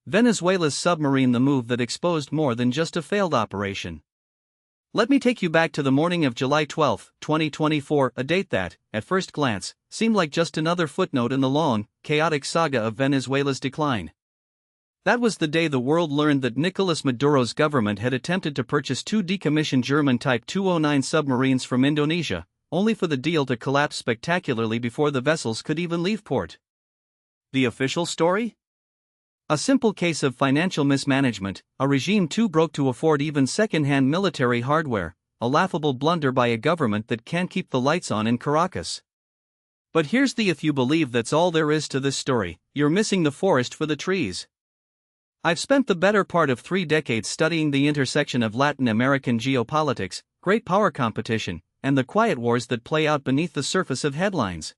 Venezuela's submarine, the move that exposed more than just a failed operation. Let me take you back to the morning of July 12, 2024, a date that, at first glance, seemed like just another footnote in the long, chaotic saga of Venezuela's decline. That was the day the world learned that Nicolas Maduro's government had attempted to purchase two decommissioned German Type 209 submarines from Indonesia, only for the deal to collapse spectacularly before the vessels could even leave port. The official story? A simple case of financial mismanagement, a regime too broke to afford even second-hand military hardware, a laughable blunder by a government that can't keep the lights on in Caracas. But here's the if you believe that's all there is to this story, you're missing the forest for the trees. I've spent the better part of 3 decades studying the intersection of Latin American geopolitics, great power competition, and the quiet wars that play out beneath the surface of headlines.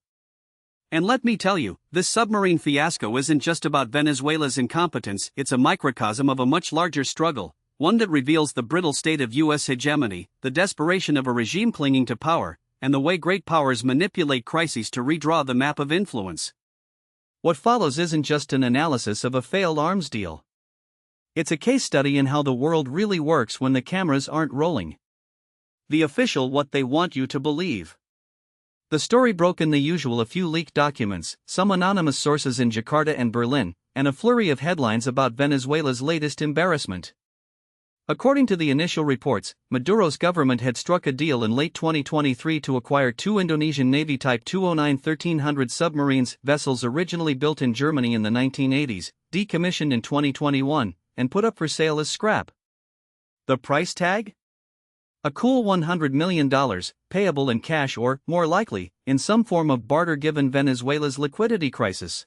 And let me tell you, this submarine fiasco isn't just about Venezuela's incompetence, it's a microcosm of a much larger struggle, one that reveals the brittle state of U.S. hegemony, the desperation of a regime clinging to power, and the way great powers manipulate crises to redraw the map of influence. What follows isn't just an analysis of a failed arms deal. It's a case study in how the world really works when the cameras aren't rolling. The official what they want you to believe. The story broke in the usual: a few leaked documents, some anonymous sources in Jakarta and Berlin, and a flurry of headlines about Venezuela's latest embarrassment. According to the initial reports, Maduro's government had struck a deal in late 2023 to acquire two Indonesian Navy Type 209 1300 submarines, vessels originally built in Germany in the 1980s, decommissioned in 2021, and put up for sale as scrap. The price tag? A cool $100 million, payable in cash or, more likely, in some form of barter given Venezuela's liquidity crisis.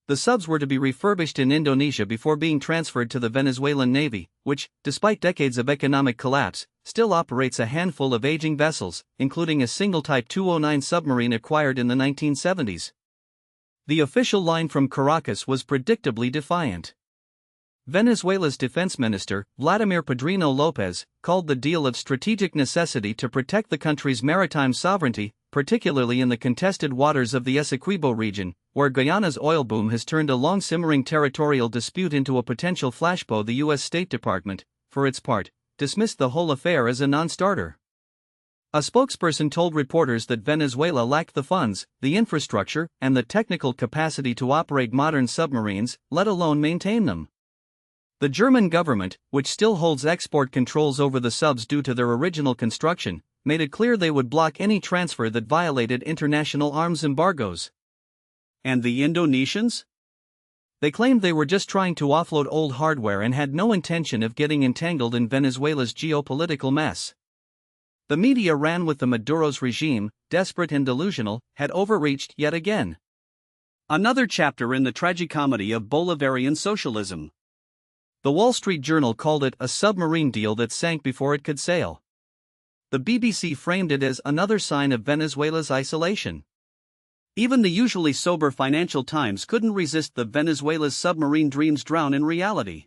The subs were to be refurbished in Indonesia before being transferred to the Venezuelan Navy, which, despite decades of economic collapse, still operates a handful of aging vessels, including a single Type 209 submarine acquired in the 1970s. The official line from Caracas was predictably defiant. Venezuela's defense minister, Vladimir Padrino Lopez, called the deal of strategic necessity to protect the country's maritime sovereignty, particularly in the contested waters of the Essequibo region, where Guyana's oil boom has turned a long-simmering territorial dispute into a potential flashpoint. The U.S. State Department, for its part, dismissed the whole affair as a non-starter. A spokesperson told reporters that Venezuela lacked the funds, the infrastructure, and the technical capacity to operate modern submarines, let alone maintain them. The German government, which still holds export controls over the subs due to their original construction, made it clear they would block any transfer that violated international arms embargoes. And the Indonesians? They claimed they were just trying to offload old hardware and had no intention of getting entangled in Venezuela's geopolitical mess. The media ran with the Maduro's regime, desperate and delusional, had overreached yet again. Another chapter in the tragicomedy of Bolivarian socialism. The Wall Street Journal called it a submarine deal that sank before it could sail. The BBC framed it as another sign of Venezuela's isolation. Even the usually sober Financial Times couldn't resist the Venezuela's submarine dreams drown in reality.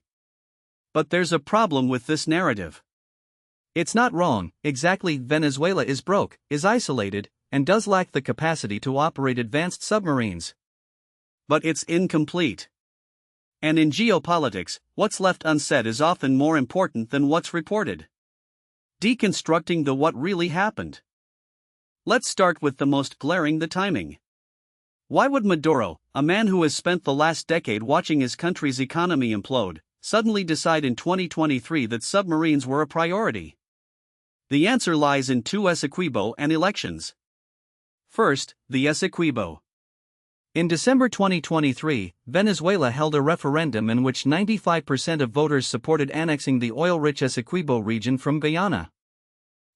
But there's a problem with this narrative. It's not wrong, exactly. Venezuela is broke, is isolated, and does lack the capacity to operate advanced submarines. But it's incomplete. And in geopolitics, what's left unsaid is often more important than what's reported. Deconstructing the what really happened. Let's start with the most glaring: the timing. Why would Maduro, a man who has spent the last decade watching his country's economy implode, suddenly decide in 2023 that submarines were a priority? The answer lies in two Essequibo and elections. First, the Essequibo. In December 2023, Venezuela held a referendum in which 95% of voters supported annexing the oil-rich Essequibo region from Guyana.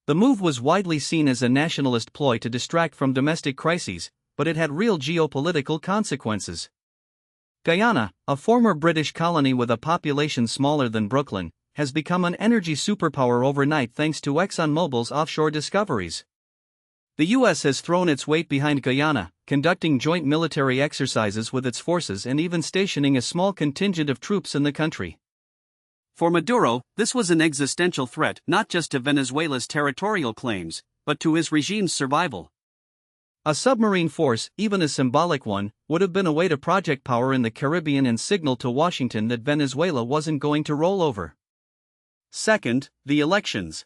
The move was widely seen as a nationalist ploy to distract from domestic crises, but it had real geopolitical consequences. Guyana, a former British colony with a population smaller than Brooklyn, has become an energy superpower overnight thanks to ExxonMobil's offshore discoveries. The U.S. has thrown its weight behind Guyana, conducting joint military exercises with its forces and even stationing a small contingent of troops in the country. For Maduro, this was an existential threat not just to Venezuela's territorial claims, but to his regime's survival. A submarine force, even a symbolic one, would have been a way to project power in the Caribbean and signal to Washington that Venezuela wasn't going to roll over. Second, the elections.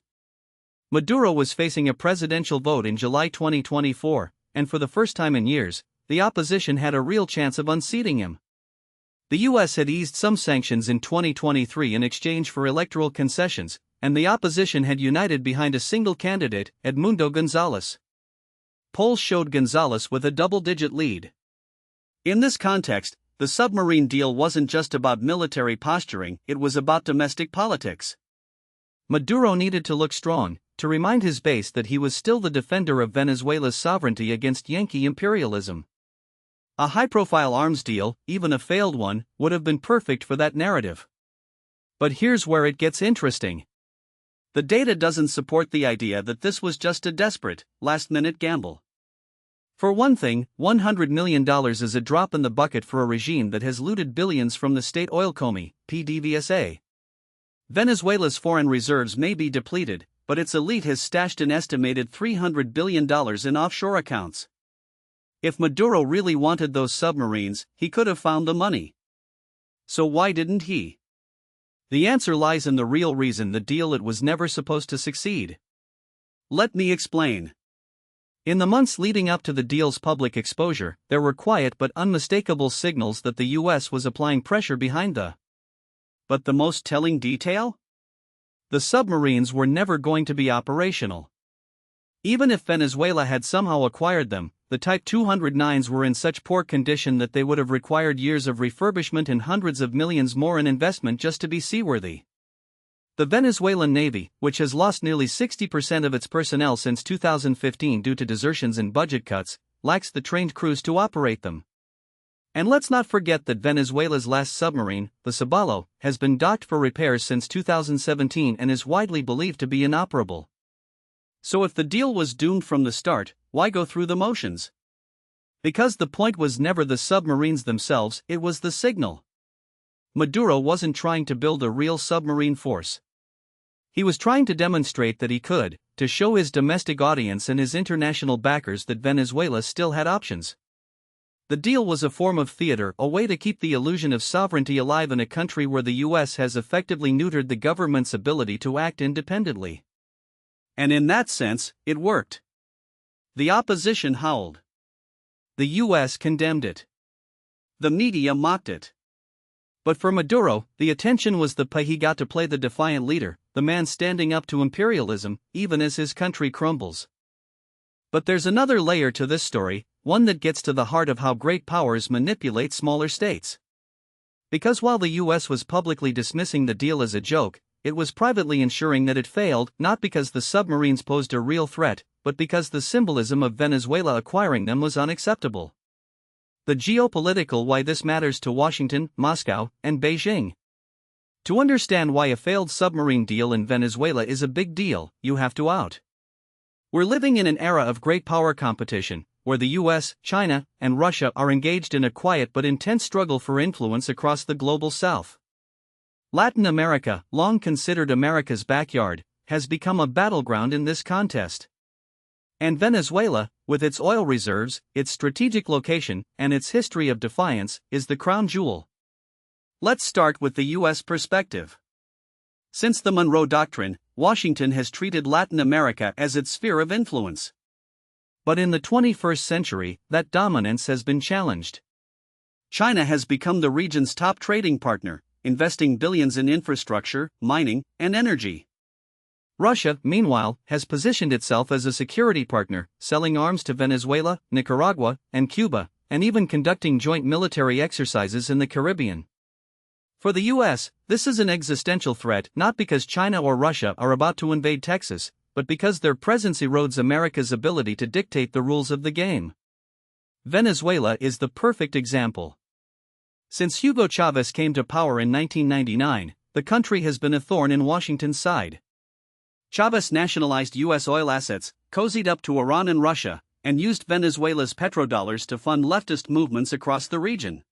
Maduro was facing a presidential vote in July 2024, and for the first time in years, the opposition had a real chance of unseating him. The U.S. had eased some sanctions in 2023 in exchange for electoral concessions, and the opposition had united behind a single candidate, Edmundo Gonzalez. Polls showed Gonzalez with a double-digit lead. In this context, the submarine deal wasn't just about military posturing, it was about domestic politics. Maduro needed to look strong, to remind his base that he was still the defender of Venezuela's sovereignty against Yankee imperialism. A high-profile arms deal, even a failed one, would have been perfect for that narrative. But here's where it gets interesting. The data doesn't support the idea that this was just a desperate, last-minute gamble. For one thing, $100 million is a drop in the bucket for a regime that has looted billions from the state oil company, PDVSA. Venezuela's foreign reserves may be depleted, but its elite has stashed an estimated $300 billion in offshore accounts. If Maduro really wanted those submarines, he could have found the money. So why didn't he? The answer lies in the real reason the deal it was never supposed to succeed. Let me explain. In the months leading up to the deal's public exposure, there were quiet but unmistakable signals that the U.S. was applying pressure behind the. But the most telling detail? The submarines were never going to be operational. Even if Venezuela had somehow acquired them, the Type 209s were in such poor condition that they would have required years of refurbishment and hundreds of millions more in investment just to be seaworthy. The Venezuelan Navy, which has lost nearly 60% of its personnel since 2015 due to desertions and budget cuts, lacks the trained crews to operate them. And let's not forget that Venezuela's last submarine, the Sabalo, has been docked for repairs since 2017 and is widely believed to be inoperable. So if the deal was doomed from the start, why go through the motions? Because the point was never the submarines themselves, it was the signal. Maduro wasn't trying to build a real submarine force. He was trying to demonstrate that he could, to show his domestic audience and his international backers that Venezuela still had options. The deal was a form of theater, a way to keep the illusion of sovereignty alive in a country where the U.S. has effectively neutered the government's ability to act independently. And in that sense, it worked. The opposition howled. The U.S. condemned it. The media mocked it. But for Maduro, the attention was the pay he got to play the defiant leader, the man standing up to imperialism, even as his country crumbles. But there's another layer to this story, one that gets to the heart of how great powers manipulate smaller states. Because while the U.S. was publicly dismissing the deal as a joke, it was privately ensuring that it failed, not because the submarines posed a real threat, but because the symbolism of Venezuela acquiring them was unacceptable. The geopolitical why this matters to Washington, Moscow, and Beijing. To understand why a failed submarine deal in Venezuela is a big deal, you have to out. We're living in an era of great power competition, where the US, China, and Russia are engaged in a quiet but intense struggle for influence across the global south. Latin America, long considered America's backyard, has become a battleground in this contest. And Venezuela, with its oil reserves, its strategic location, and its history of defiance, is the crown jewel. Let's start with the U.S. perspective. Since the Monroe Doctrine, Washington has treated Latin America as its sphere of influence. But in the 21st century, that dominance has been challenged. China has become the region's top trading partner, investing billions in infrastructure, mining, and energy. Russia, meanwhile, has positioned itself as a security partner, selling arms to Venezuela, Nicaragua, and Cuba, and even conducting joint military exercises in the Caribbean. For the U.S., this is an existential threat not because China or Russia are about to invade Texas, but because their presence erodes America's ability to dictate the rules of the game. Venezuela is the perfect example. Since Hugo Chavez came to power in 1999, the country has been a thorn in Washington's side. Chavez nationalized U.S. oil assets, cozied up to Iran and Russia, and used Venezuela's petrodollars to fund leftist movements across the region.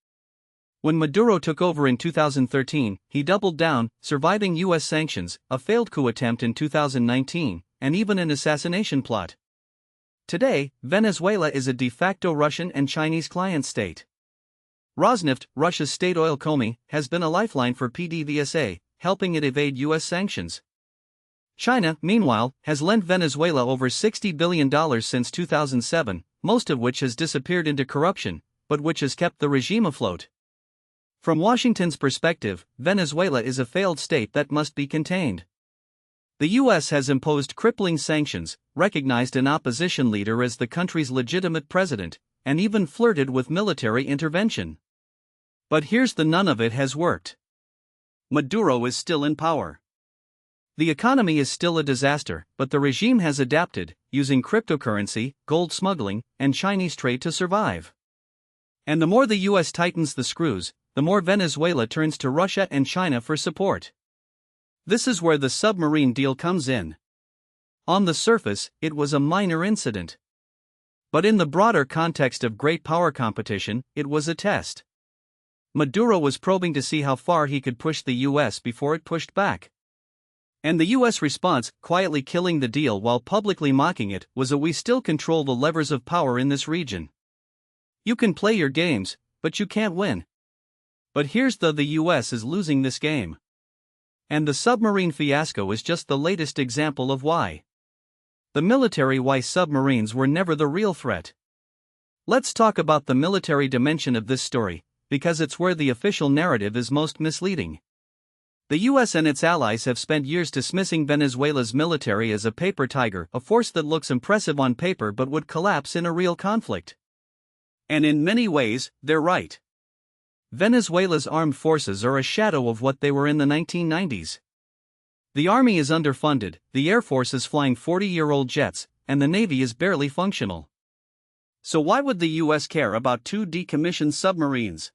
When Maduro took over in 2013, he doubled down, surviving U.S. sanctions, a failed coup attempt in 2019, and even an assassination plot. Today, Venezuela is a de facto Russian and Chinese client state. Rosneft, Russia's state oil company, has been a lifeline for PDVSA, helping it evade U.S. sanctions. China, meanwhile, has lent Venezuela over $60 billion since 2007, most of which has disappeared into corruption, but which has kept the regime afloat. From Washington's perspective, Venezuela is a failed state that must be contained. The U.S. has imposed crippling sanctions, recognized an opposition leader as the country's legitimate president, and even flirted with military intervention. But here's the none of it has worked. Maduro is still in power. The economy is still a disaster, but the regime has adapted, using cryptocurrency, gold smuggling, and Chinese trade to survive. And the more the U.S. tightens the screws, the more Venezuela turns to Russia and China for support. This is where the submarine deal comes in. On the surface, it was a minor incident. But in the broader context of great power competition, it was a test. Maduro was probing to see how far he could push the U.S. before it pushed back. And the U.S. response, quietly killing the deal while publicly mocking it, was a "we still control the levers of power in this region. You can play your games, but you can't win." But here's the U.S. is losing this game. And the submarine fiasco is just the latest example of why. The military why submarines were never the real threat. Let's talk about the military dimension of this story, because it's where the official narrative is most misleading. The U.S. and its allies have spent years dismissing Venezuela's military as a paper tiger, a force that looks impressive on paper but would collapse in a real conflict. And in many ways, they're right. Venezuela's armed forces are a shadow of what they were in the 1990s. The army is underfunded, the air force is flying 40-year-old jets, and the navy is barely functional. So why would the U.S. care about two decommissioned submarines?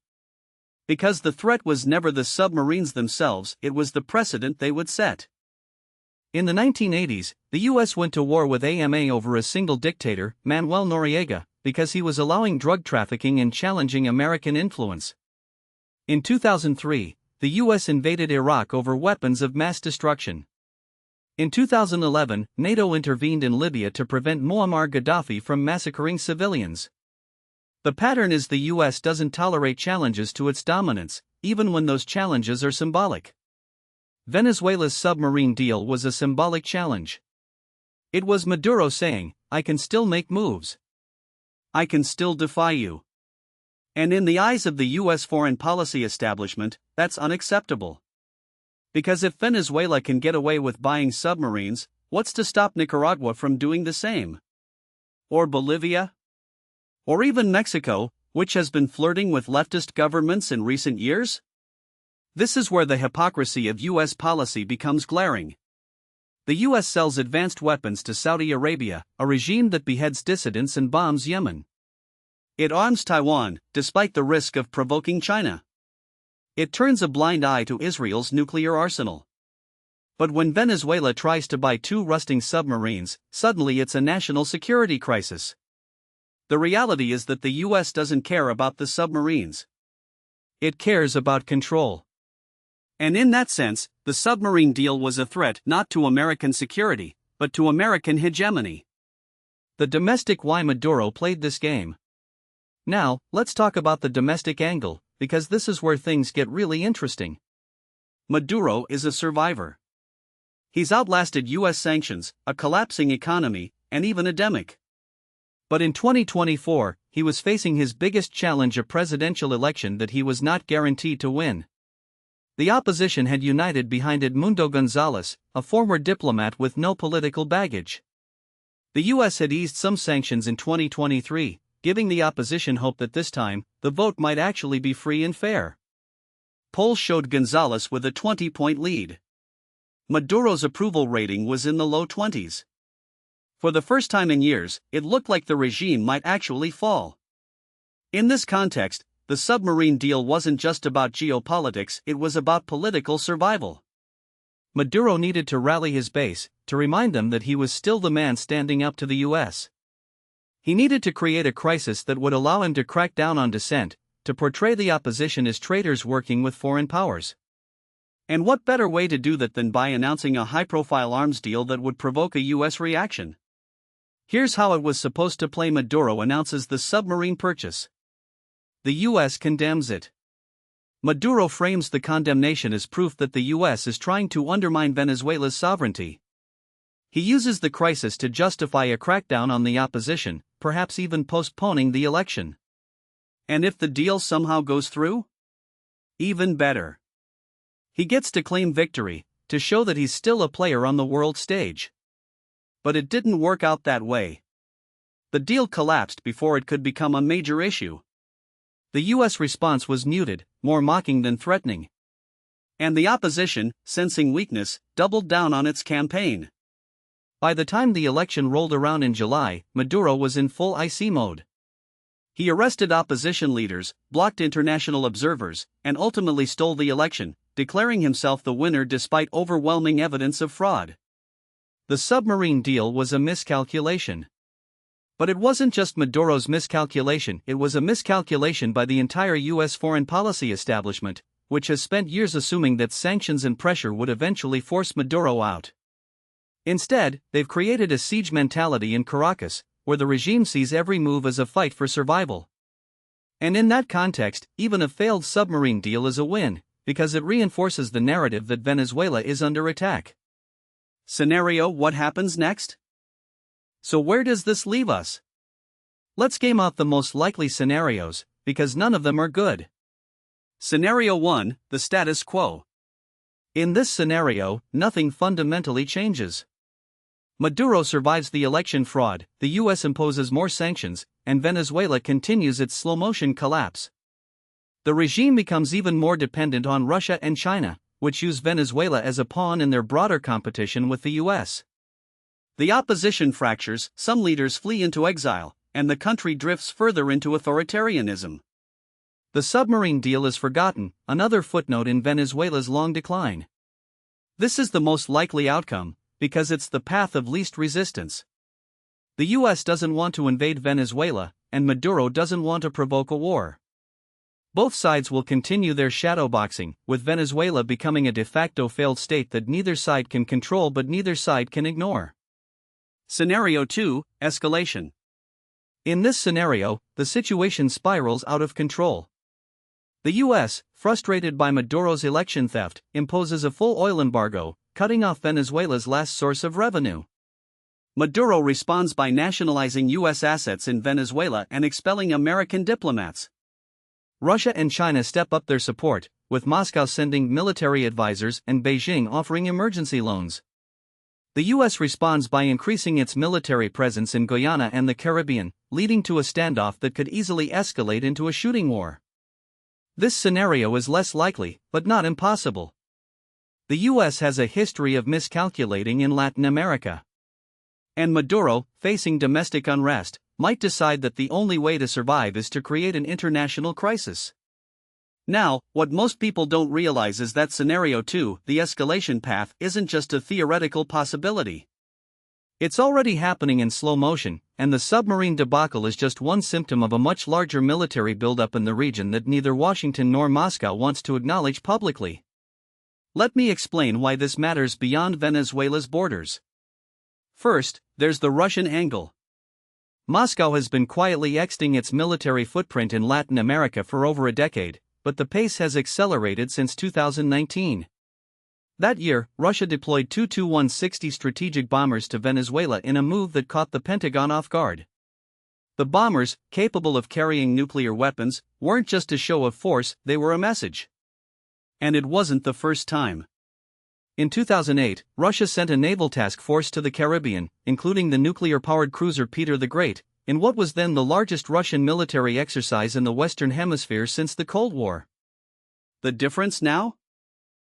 Because the threat was never the submarines themselves, it was the precedent they would set. In the 1980s, the U.S. went to war with AMA over a single dictator, Manuel Noriega, because he was allowing drug trafficking and challenging American influence. In 2003, the U.S. invaded Iraq over weapons of mass destruction. In 2011, NATO intervened in Libya to prevent Muammar Gaddafi from massacring civilians. The pattern is the U.S. doesn't tolerate challenges to its dominance, even when those challenges are symbolic. Venezuela's submarine deal was a symbolic challenge. It was Maduro saying, "I can still make moves. I can still defy you." And in the eyes of the U.S. foreign policy establishment, that's unacceptable. Because if Venezuela can get away with buying submarines, what's to stop Nicaragua from doing the same? Or Bolivia? Or even Mexico, which has been flirting with leftist governments in recent years? This is where the hypocrisy of U.S. policy becomes glaring. The U.S. sells advanced weapons to Saudi Arabia, a regime that beheads dissidents and bombs Yemen. It arms Taiwan, despite the risk of provoking China. It turns a blind eye to Israel's nuclear arsenal. But when Venezuela tries to buy two rusting submarines, suddenly it's a national security crisis. The reality is that the U.S. doesn't care about the submarines. It cares about control. And in that sense, the submarine deal was a threat not to American security, but to American hegemony. The domestic why Maduro played this game. Now, let's talk about the domestic angle, because this is where things get really interesting. Maduro is a survivor. He's outlasted U.S. sanctions, a collapsing economy, and even a demic. But in 2024, he was facing his biggest challenge, a presidential election that he was not guaranteed to win. The opposition had united behind Edmundo Gonzalez, a former diplomat with no political baggage. The U.S. had eased some sanctions in 2023, giving the opposition hope that this time, the vote might actually be free and fair. Polls showed Gonzalez with a 20-point lead. Maduro's approval rating was in the low 20s. For the first time in years, it looked like the regime might actually fall. In this context, the submarine deal wasn't just about geopolitics, it was about political survival. Maduro needed to rally his base, to remind them that he was still the man standing up to the U.S. He needed to create a crisis that would allow him to crack down on dissent, to portray the opposition as traitors working with foreign powers. And what better way to do that than by announcing a high-profile arms deal that would provoke a U.S. reaction? Here's how it was supposed to play. Maduro announces the submarine purchase. The U.S. condemns it. Maduro frames the condemnation as proof that the U.S. is trying to undermine Venezuela's sovereignty. He uses the crisis to justify a crackdown on the opposition, perhaps even postponing the election. And if the deal somehow goes through? Even better. He gets to claim victory, to show that he's still a player on the world stage. But it didn't work out that way. The deal collapsed before it could become a major issue. The U.S. response was muted, more mocking than threatening. And the opposition, sensing weakness, doubled down on its campaign. By the time the election rolled around in July, Maduro was in full IC mode. He arrested opposition leaders, blocked international observers, and ultimately stole the election, declaring himself the winner despite overwhelming evidence of fraud. The submarine deal was a miscalculation. But it wasn't just Maduro's miscalculation, it was a miscalculation by the entire U.S. foreign policy establishment, which has spent years assuming that sanctions and pressure would eventually force Maduro out. Instead, they've created a siege mentality in Caracas, where the regime sees every move as a fight for survival. And in that context, even a failed submarine deal is a win, because it reinforces the narrative that Venezuela is under attack. Scenario: what happens next? So where does this leave us? Let's game out the most likely scenarios, because none of them are good. Scenario 1, the status quo. In this scenario, nothing fundamentally changes. Maduro survives the election fraud, the U.S. imposes more sanctions, and Venezuela continues its slow-motion collapse. The regime becomes even more dependent on Russia and China, which use Venezuela as a pawn in their broader competition with the U.S. The opposition fractures, some leaders flee into exile, and the country drifts further into authoritarianism. The submarine deal is forgotten, another footnote in Venezuela's long decline. This is the most likely outcome, because it's the path of least resistance. The U.S. doesn't want to invade Venezuela, and Maduro doesn't want to provoke a war. Both sides will continue their shadowboxing, with Venezuela becoming a de facto failed state that neither side can control but neither side can ignore. Scenario 2, escalation. In this scenario, the situation spirals out of control. The U.S., frustrated by Maduro's election theft, imposes a full oil embargo, cutting off Venezuela's last source of revenue. Maduro responds by nationalizing U.S. assets in Venezuela and expelling American diplomats. Russia and China step up their support, with Moscow sending military advisors and Beijing offering emergency loans. The U.S. responds by increasing its military presence in Guyana and the Caribbean, leading to a standoff that could easily escalate into a shooting war. This scenario is less likely, but not impossible. The U.S. has a history of miscalculating in Latin America. And Maduro, facing domestic unrest, might decide that the only way to survive is to create an international crisis. Now, what most people don't realize is that Scenario 2, the escalation path, isn't just a theoretical possibility. It's already happening in slow motion, and the submarine debacle is just one symptom of a much larger military buildup in the region that neither Washington nor Moscow wants to acknowledge publicly. Let me explain why this matters beyond Venezuela's borders. First, there's the Russian angle. Moscow has been quietly extending its military footprint in Latin America for over a decade, but the pace has accelerated since 2019. That year, Russia deployed two Tu-160 strategic bombers to Venezuela in a move that caught the Pentagon off guard. The bombers, capable of carrying nuclear weapons, weren't just a show of force, they were a message. And it wasn't the first time. In 2008, Russia sent a naval task force to the Caribbean, including the nuclear-powered cruiser Peter the Great, in what was then the largest Russian military exercise in the Western Hemisphere since the Cold War. The difference now?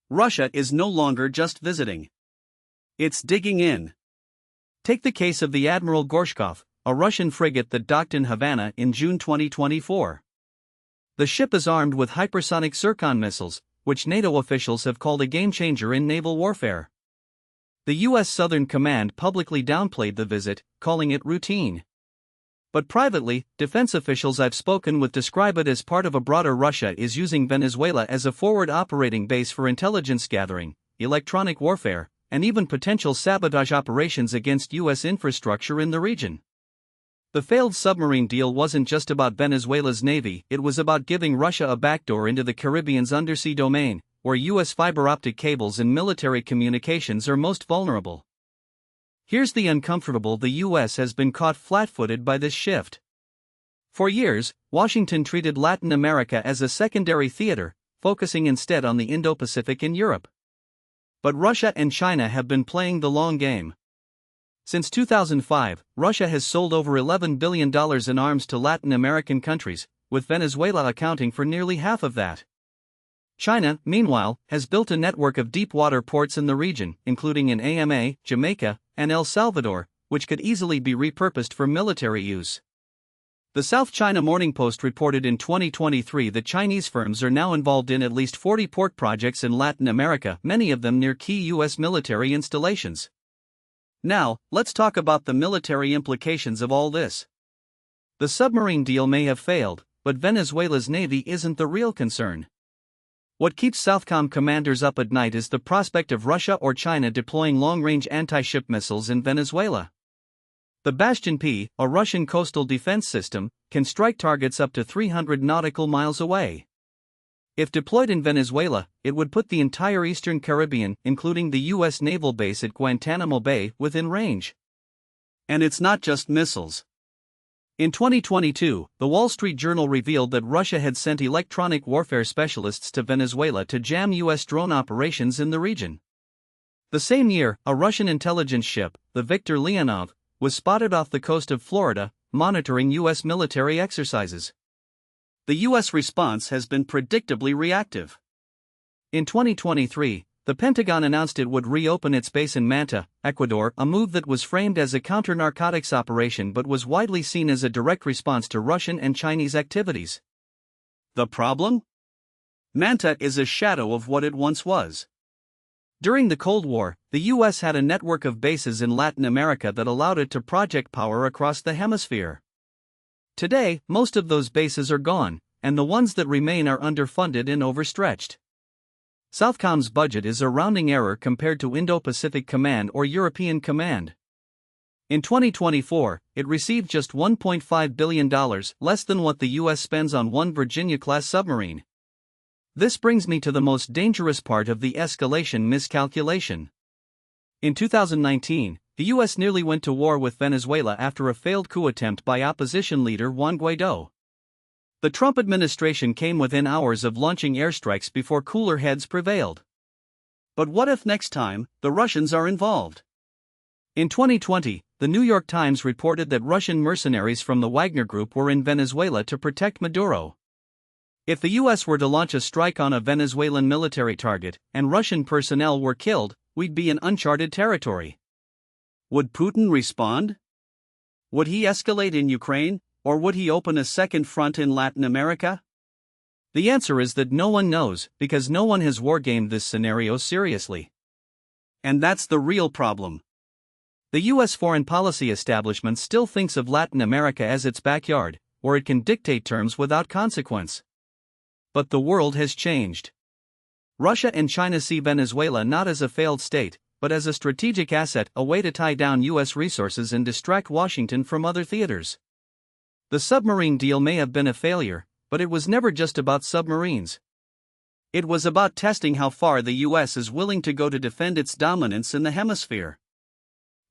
Russia is no longer just visiting. It's digging in. Take the case of the Admiral Gorshkov, a Russian frigate that docked in Havana in June 2024. The ship is armed with hypersonic Zircon missiles, which NATO officials have called a game-changer in naval warfare. The U.S. Southern Command publicly downplayed the visit, calling it routine. But privately, defense officials I've spoken with describe it as part of a broader Russia is using Venezuela as a forward operating base for intelligence gathering, electronic warfare, and even potential sabotage operations against U.S. infrastructure in the region. The failed submarine deal wasn't just about Venezuela's navy, it was about giving Russia a backdoor into the Caribbean's undersea domain, where U.S. fiber optic cables and military communications are most vulnerable. Here's the uncomfortable: the U.S. has been caught flat-footed by this shift. For years, Washington treated Latin America as a secondary theater, focusing instead on the Indo-Pacific and Europe. But Russia and China have been playing the long game. Since 2005, Russia has sold over $11 billion in arms to Latin American countries, with Venezuela accounting for nearly half of that. China, meanwhile, has built a network of deep-water ports in the region, including in AMA, Jamaica, and El Salvador, which could easily be repurposed for military use. The South China Morning Post reported in 2023 that Chinese firms are now involved in at least 40 port projects in Latin America, many of them near key U.S. military installations. Now, let's talk about the military implications of all this. The submarine deal may have failed, but Venezuela's navy isn't the real concern. What keeps Southcom commanders up at night is the prospect of Russia or China deploying long-range anti-ship missiles in Venezuela. The Bastion P, a Russian coastal defense system, can strike targets up to 300 nautical miles away. If deployed in Venezuela, it would put the entire eastern Caribbean, including the U.S. naval base at Guantanamo Bay, within range. And it's not just missiles. In 2022, the Wall Street Journal revealed that Russia had sent electronic warfare specialists to Venezuela to jam U.S. drone operations in the region. The same year, a Russian intelligence ship, the Viktor Leonov, was spotted off the coast of Florida, monitoring U.S. military exercises. The U.S. response has been predictably reactive. In 2023, the Pentagon announced it would reopen its base in Manta, Ecuador, a move that was framed as a counter-narcotics operation but was widely seen as a direct response to Russian and Chinese activities. The problem? Manta is a shadow of what it once was. During the Cold War, the U.S. had a network of bases in Latin America that allowed it to project power across the hemisphere. Today, most of those bases are gone, and the ones that remain are underfunded and overstretched. Southcom's budget is a rounding error compared to Indo-Pacific Command or European Command. In 2024, it received just $1.5 billion, less than what the U.S. spends on one Virginia-class submarine. This brings me to the most dangerous part of the escalation miscalculation. In 2019, the U.S. nearly went to war with Venezuela after a failed coup attempt by opposition leader Juan Guaidó. The Trump administration came within hours of launching airstrikes before cooler heads prevailed. But what if next time, the Russians are involved? In 2020, the New York Times reported that Russian mercenaries from the Wagner Group were in Venezuela to protect Maduro. If the U.S. were to launch a strike on a Venezuelan military target, and Russian personnel were killed, we'd be in uncharted territory. Would Putin respond? Would he escalate in Ukraine, or would he open a second front in Latin America? The answer is that no one knows, because no one has wargamed this scenario seriously. And that's the real problem. The U.S. foreign policy establishment still thinks of Latin America as its backyard, where it can dictate terms without consequence. But the world has changed. Russia and China see Venezuela not as a failed state, but as a strategic asset, a way to tie down U.S. resources and distract Washington from other theaters. The submarine deal may have been a failure, but it was never just about submarines. It was about testing how far the U.S. is willing to go to defend its dominance in the hemisphere.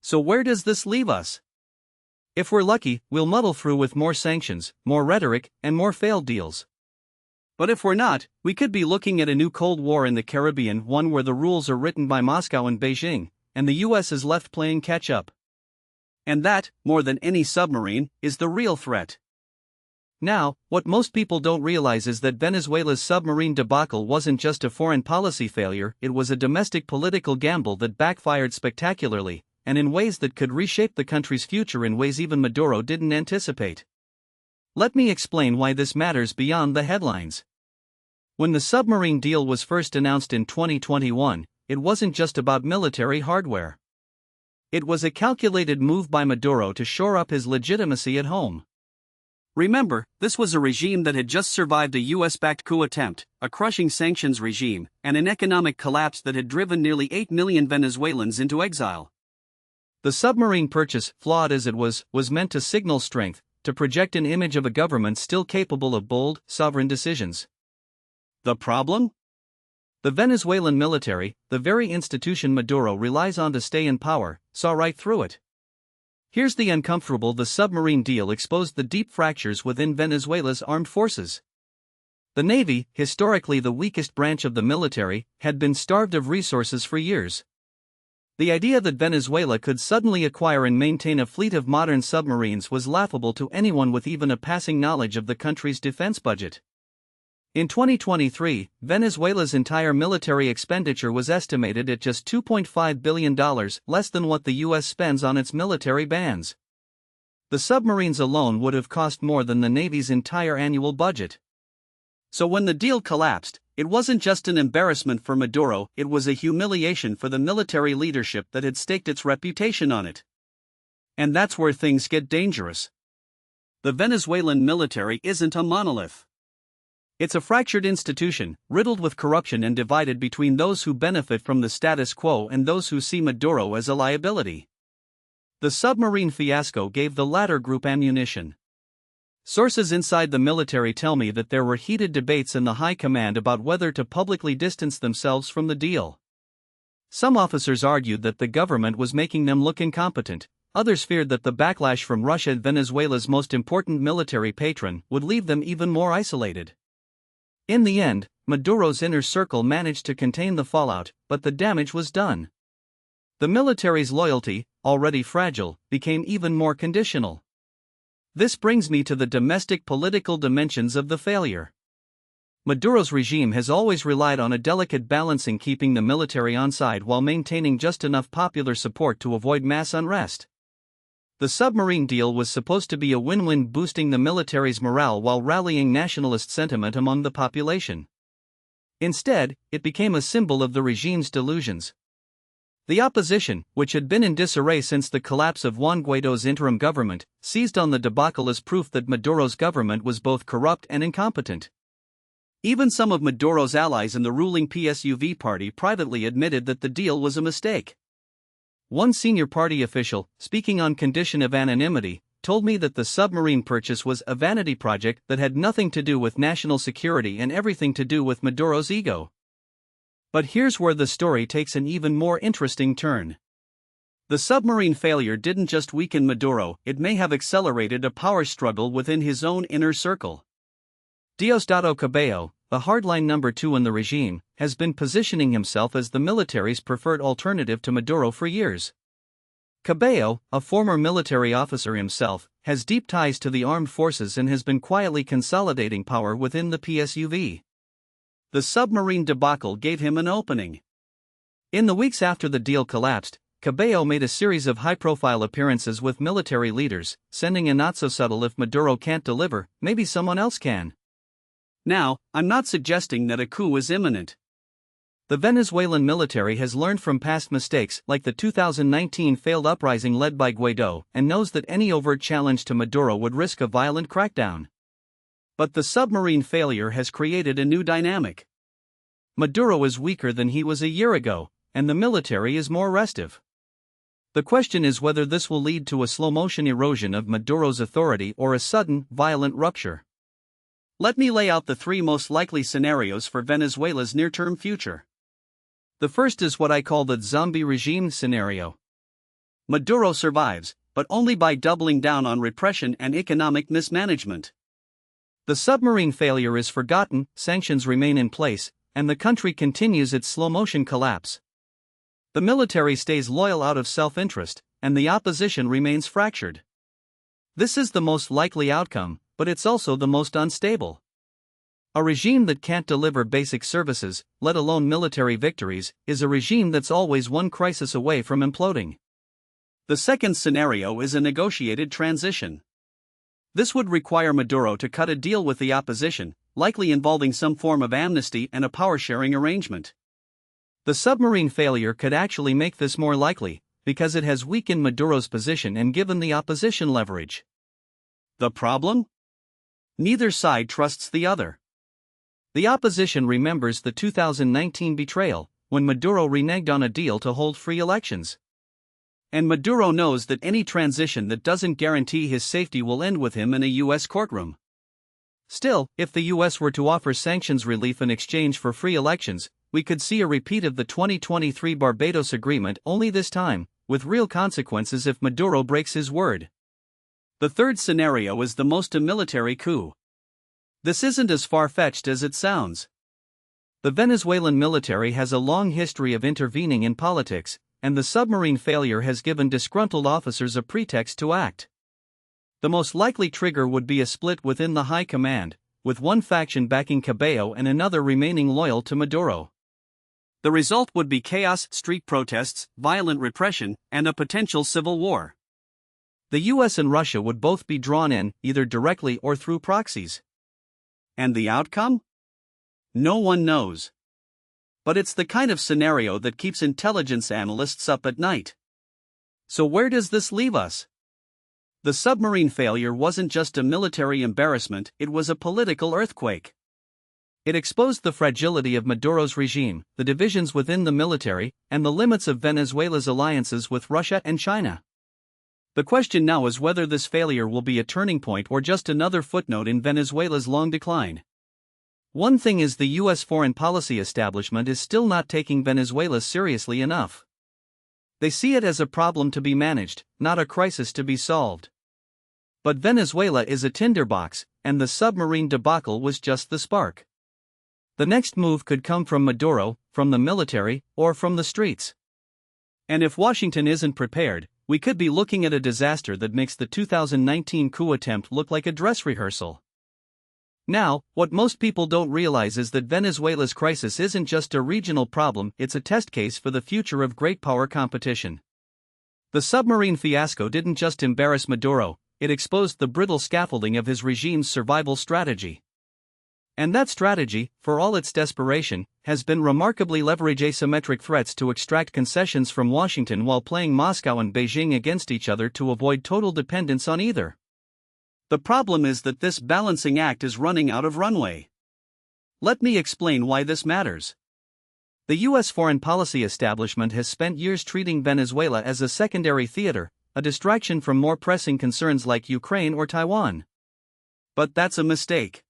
So where does this leave us? If we're lucky, we'll muddle through with more sanctions, more rhetoric, and more failed deals. But if we're not, we could be looking at a new Cold War in the Caribbean, one where the rules are written by Moscow and Beijing, and the U.S. is left playing catch-up. And that, more than any submarine, is the real threat. Now, what most people don't realize is that Venezuela's submarine debacle wasn't just a foreign policy failure, it was a domestic political gamble that backfired spectacularly, and in ways that could reshape the country's future in ways even Maduro didn't anticipate. Let me explain why this matters beyond the headlines. When the submarine deal was first announced in 2021, it wasn't just about military hardware. It was a calculated move by Maduro to shore up his legitimacy at home. Remember, this was a regime that had just survived a US-backed coup attempt, a crushing sanctions regime, and an economic collapse that had driven nearly 8 million Venezuelans into exile. The submarine purchase, flawed as it was meant to signal strength, to project an image of a government still capable of bold, sovereign decisions. The problem? The Venezuelan military, the very institution Maduro relies on to stay in power, saw right through it. Here's the uncomfortable: the submarine deal exposed the deep fractures within Venezuela's armed forces. The Navy, historically the weakest branch of the military, had been starved of resources for years. The idea that Venezuela could suddenly acquire and maintain a fleet of modern submarines was laughable to anyone with even a passing knowledge of the country's defense budget. In 2023, Venezuela's entire military expenditure was estimated at just $2.5 billion, less than what the US spends on its military bands. The submarines alone would have cost more than the Navy's entire annual budget. So when the deal collapsed, it wasn't just an embarrassment for Maduro, it was a humiliation for the military leadership that had staked its reputation on it. And that's where things get dangerous. The Venezuelan military isn't a monolith. It's a fractured institution, riddled with corruption and divided between those who benefit from the status quo and those who see Maduro as a liability. The submarine fiasco gave the latter group ammunition. Sources inside the military tell me that there were heated debates in the high command about whether to publicly distance themselves from the deal. Some officers argued that the government was making them look incompetent. Others feared that the backlash from Russia, Venezuela's most important military patron, would leave them even more isolated. In the end, Maduro's inner circle managed to contain the fallout, but the damage was done. The military's loyalty, already fragile, became even more conditional. This brings me to the domestic political dimensions of the failure. Maduro's regime has always relied on a delicate balancing, keeping the military on side while maintaining just enough popular support to avoid mass unrest. The submarine deal was supposed to be a win-win, boosting the military's morale while rallying nationalist sentiment among the population. Instead, it became a symbol of the regime's delusions. The opposition, which had been in disarray since the collapse of Juan Guaido's interim government, seized on the debacle as proof that Maduro's government was both corrupt and incompetent. Even some of Maduro's allies in the ruling PSUV party privately admitted that the deal was a mistake. One senior party official, speaking on condition of anonymity, told me that the submarine purchase was a vanity project that had nothing to do with national security and everything to do with Maduro's ego. But here's where the story takes an even more interesting turn. The submarine failure didn't just weaken Maduro, it may have accelerated a power struggle within his own inner circle. Diosdado Cabello, the hardline number 2 in the regime, has been positioning himself as the military's preferred alternative to Maduro for years. Cabello, a former military officer himself, has deep ties to the armed forces and has been quietly consolidating power within the PSUV. The submarine debacle gave him an opening. In the weeks after the deal collapsed, Cabello made a series of high-profile appearances with military leaders, sending a not-so-subtle "if Maduro can't deliver, maybe someone else can." Now, I'm not suggesting that a coup is imminent. The Venezuelan military has learned from past mistakes like the 2019 failed uprising led by Guaido and knows that any overt challenge to Maduro would risk a violent crackdown. But the submarine failure has created a new dynamic. Maduro is weaker than he was a year ago, and the military is more restive. The question is whether this will lead to a slow-motion erosion of Maduro's authority or a sudden, violent rupture. Let me lay out the 3 most likely scenarios for Venezuela's near-term future. The first is what I call the zombie regime scenario. Maduro survives, but only by doubling down on repression and economic mismanagement. The submarine failure is forgotten, sanctions remain in place, and the country continues its slow-motion collapse. The military stays loyal out of self-interest, and the opposition remains fractured. This is the most likely outcome, but it's also the most unstable. A regime that can't deliver basic services, let alone military victories, is a regime that's always one crisis away from imploding. The second scenario is a negotiated transition. This would require Maduro to cut a deal with the opposition, likely involving some form of amnesty and a power-sharing arrangement. The submarine failure could actually make this more likely, because it has weakened Maduro's position and given the opposition leverage. The problem? Neither side trusts the other. The opposition remembers the 2019 betrayal, when Maduro reneged on a deal to hold free elections. And Maduro knows that any transition that doesn't guarantee his safety will end with him in a U.S. courtroom. Still, if the U.S. were to offer sanctions relief in exchange for free elections, we could see a repeat of the 2023 Barbados Agreement, only this time, with real consequences if Maduro breaks his word. The third scenario is the most a military coup. This isn't as far-fetched as it sounds. The Venezuelan military has a long history of intervening in politics, and the submarine failure has given disgruntled officers a pretext to act. The most likely trigger would be a split within the high command, with one faction backing Cabello and another remaining loyal to Maduro. The result would be chaos, street protests, violent repression, and a potential civil war. The US and Russia would both be drawn in, either directly or through proxies. And the outcome? No one knows. But it's the kind of scenario that keeps intelligence analysts up at night. So where does this leave us? The submarine failure wasn't just a military embarrassment, it was a political earthquake. It exposed the fragility of Maduro's regime, the divisions within the military, and the limits of Venezuela's alliances with Russia and China. The question now is whether this failure will be a turning point or just another footnote in Venezuela's long decline. One thing is, the U.S. foreign policy establishment is still not taking Venezuela seriously enough. They see it as a problem to be managed, not a crisis to be solved. But Venezuela is a tinderbox, and the submarine debacle was just the spark. The next move could come from Maduro, from the military, or from the streets. And if Washington isn't prepared, we could be looking at a disaster that makes the 2019 coup attempt look like a dress rehearsal. Now, what most people don't realize is that Venezuela's crisis isn't just a regional problem, it's a test case for the future of great power competition. The submarine fiasco didn't just embarrass Maduro, it exposed the brittle scaffolding of his regime's survival strategy. And that strategy, for all its desperation, has been remarkably leverage asymmetric threats to extract concessions from Washington while playing Moscow and Beijing against each other to avoid total dependence on either. The problem is that this balancing act is running out of runway. Let me explain why this matters. The U.S. foreign policy establishment has spent years treating Venezuela as a secondary theater, a distraction from more pressing concerns like Ukraine or Taiwan. But that's a mistake.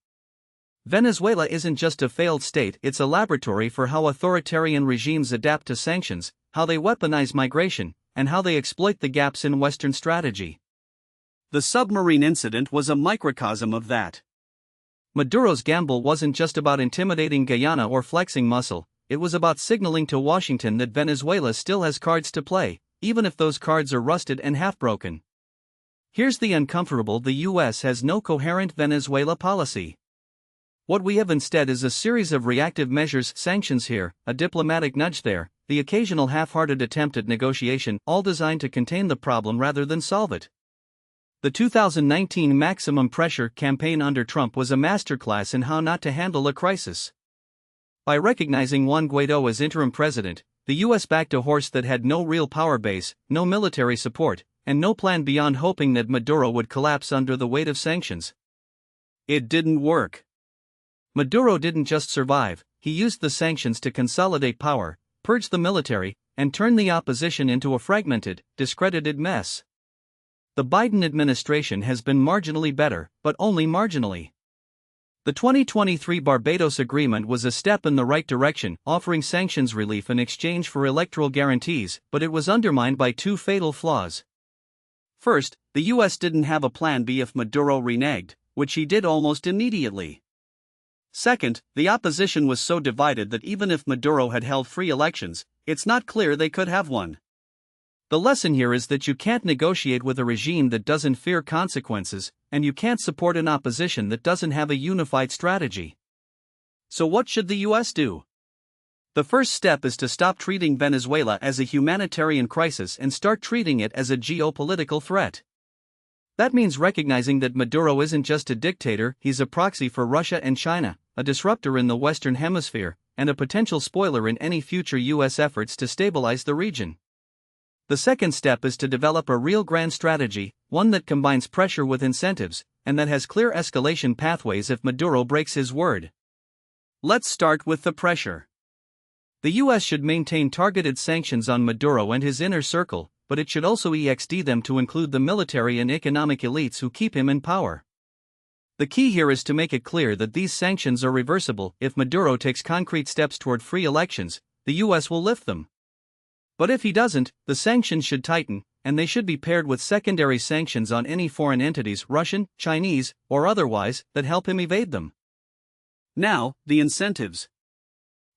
Venezuela isn't just a failed state, it's a laboratory for how authoritarian regimes adapt to sanctions, how they weaponize migration, and how they exploit the gaps in Western strategy. The submarine incident was a microcosm of that. Maduro's gamble wasn't just about intimidating Guyana or flexing muscle, it was about signaling to Washington that Venezuela still has cards to play, even if those cards are rusted and half-broken. Here's the uncomfortable: the U.S. has no coherent Venezuela policy. What we have instead is a series of reactive measures, sanctions here, a diplomatic nudge there, the occasional half-hearted attempt at negotiation, all designed to contain the problem rather than solve it. The 2019 maximum pressure campaign under Trump was a masterclass in how not to handle a crisis. By recognizing Juan Guaidó as interim president, the U.S. backed a horse that had no real power base, no military support, and no plan beyond hoping that Maduro would collapse under the weight of sanctions. It didn't work. Maduro didn't just survive, he used the sanctions to consolidate power, purge the military, and turn the opposition into a fragmented, discredited mess. The Biden administration has been marginally better, but only marginally. The 2023 Barbados Agreement was a step in the right direction, offering sanctions relief in exchange for electoral guarantees, but it was undermined by two fatal flaws. First, the U.S. didn't have a plan B if Maduro reneged, which he did almost immediately. Second, the opposition was so divided that even if Maduro had held free elections, it's not clear they could have one. The lesson here is that you can't negotiate with a regime that doesn't fear consequences, and you can't support an opposition that doesn't have a unified strategy. So what should the U.S. do? The first step is to stop treating Venezuela as a humanitarian crisis and start treating it as a geopolitical threat. That means recognizing that Maduro isn't just a dictator, he's a proxy for Russia and China, a disruptor in the Western Hemisphere, and a potential spoiler in any future U.S. efforts to stabilize the region. The second step is to develop a real grand strategy, one that combines pressure with incentives, and that has clear escalation pathways if Maduro breaks his word. Let's start with the pressure. The US should maintain targeted sanctions on Maduro and his inner circle, but it should also extend them to include the military and economic elites who keep him in power. The key here is to make it clear that these sanctions are reversible. If Maduro takes concrete steps toward free elections, the US will lift them. But if he doesn't, the sanctions should tighten, and they should be paired with secondary sanctions on any foreign entities, Russian, Chinese, or otherwise, that help him evade them. Now, the incentives.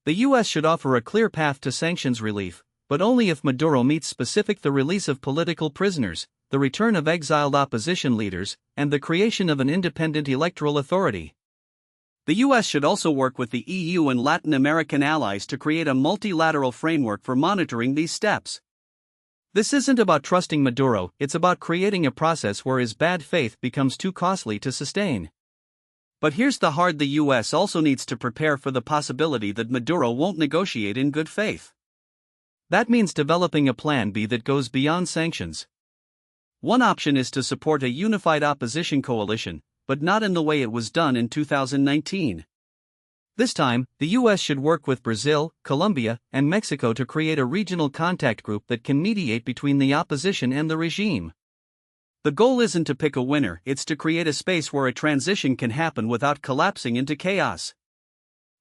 The US should offer a clear path to sanctions relief, but only if Maduro meets the release of political prisoners, the return of exiled opposition leaders, and the creation of an independent electoral authority. The US should also work with the EU and Latin American allies to create a multilateral framework for monitoring these steps. This isn't about trusting Maduro, it's about creating a process where his bad faith becomes too costly to sustain. But here's the hard: the US also needs to prepare for the possibility that Maduro won't negotiate in good faith. That means developing a plan B that goes beyond sanctions. One option is to support a unified opposition coalition, but not in the way it was done in 2019. This time, the US should work with Brazil, Colombia, and Mexico to create a regional contact group that can mediate between the opposition and the regime. The goal isn't to pick a winner, it's to create a space where a transition can happen without collapsing into chaos.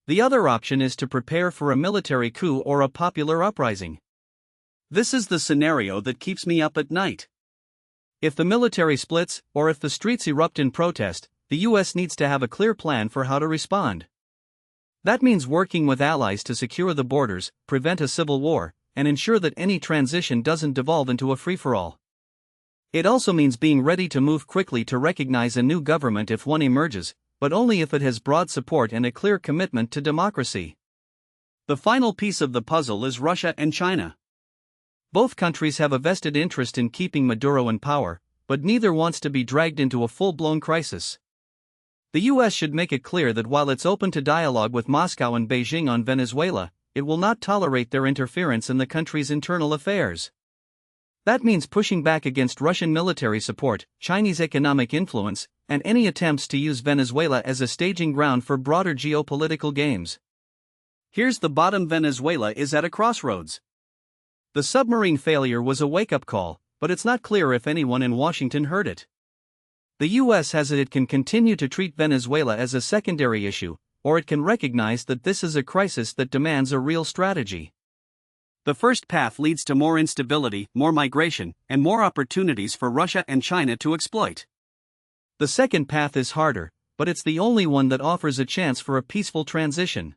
The other option is to prepare for a military coup or a popular uprising. This is the scenario that keeps me up at night. If the military splits, or if the streets erupt in protest, the US needs to have a clear plan for how to respond. That means working with allies to secure the borders, prevent a civil war, and ensure that any transition doesn't devolve into a free-for-all. It also means being ready to move quickly to recognize a new government if one emerges, but only if it has broad support and a clear commitment to democracy. The final piece of the puzzle is Russia and China. Both countries have a vested interest in keeping Maduro in power, but neither wants to be dragged into a full-blown crisis. The US should make it clear that while it's open to dialogue with Moscow and Beijing on Venezuela, it will not tolerate their interference in the country's internal affairs. That means pushing back against Russian military support, Chinese economic influence, and any attempts to use Venezuela as a staging ground for broader geopolitical games. Here's the bottom: Venezuela is at a crossroads. The submarine failure was a wake-up call, but it's not clear if anyone in Washington heard it. The US has it can continue to treat Venezuela as a secondary issue, or it can recognize that this is a crisis that demands a real strategy. The first path leads to more instability, more migration, and more opportunities for Russia and China to exploit. The second path is harder, but it's the only one that offers a chance for a peaceful transition.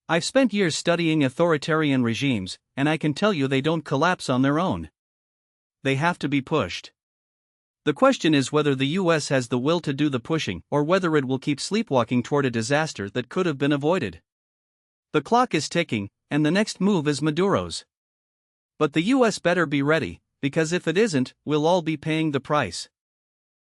I've spent years studying authoritarian regimes, and I can tell you they don't collapse on their own. They have to be pushed. The question is whether the US has the will to do the pushing, or whether it will keep sleepwalking toward a disaster that could have been avoided. The clock is ticking, and the next move is Maduro's. But the US better be ready, because if it isn't, we'll all be paying the price.